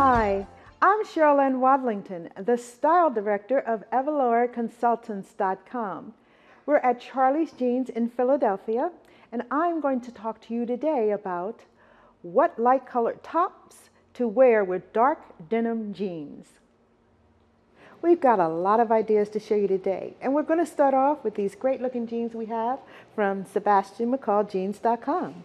Hi, I'm Cheryl Ann Wadlington, the Style Director of EveloraConsultants.com. We're at Charlie's Jeans in Philadelphia, and I'm going to talk to you today about what light-colored tops to wear with dark denim jeans. We've got a lot of ideas to show you today, and we're going to start off with these great-looking jeans we have from SebastianMcCallJeans.com.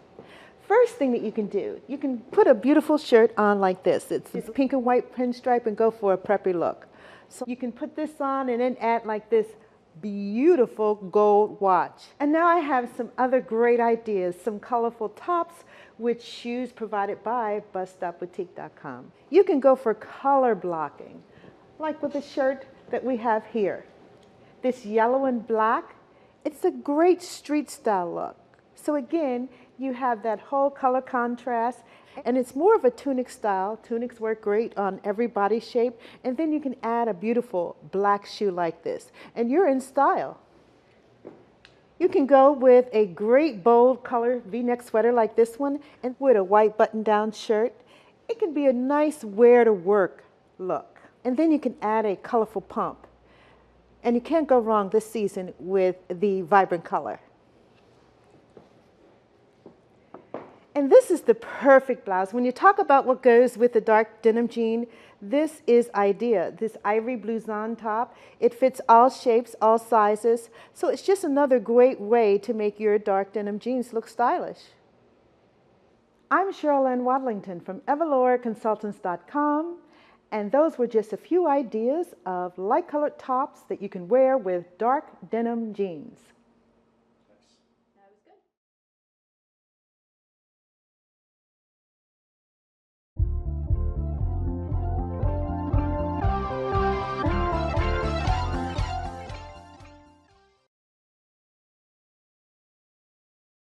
First thing that you can do, you can put a beautiful shirt on like this. It's pink and white pinstripe and go for a preppy look. So you can put this on and then add like this beautiful gold watch. And now I have some other great ideas, some colorful tops with shoes provided by BusStopBoutique.com. You can go for color blocking, like with the shirt that we have here. This yellow and black, it's a great street style look. So again, you have that whole color contrast, and it's more of a tunic style. Tunics work great on every body shape, and then you can add a beautiful black shoe like this, and you're in style. You can go with a great bold color V-neck sweater like this one, and with a white button-down shirt. It can be a nice wear-to-work look. And then you can add a colorful pump. And you can't go wrong this season with the vibrant color. And this is the perfect blouse. When you talk about what goes with the dark denim jean, this is ideal. This ivory blouson top, it fits all shapes, all sizes. So it's just another great way to make your dark denim jeans look stylish. I'm Cheryl Ann Wadlington from EveloraConsultants.com, and those were just a few ideas of light-colored tops that you can wear with dark denim jeans.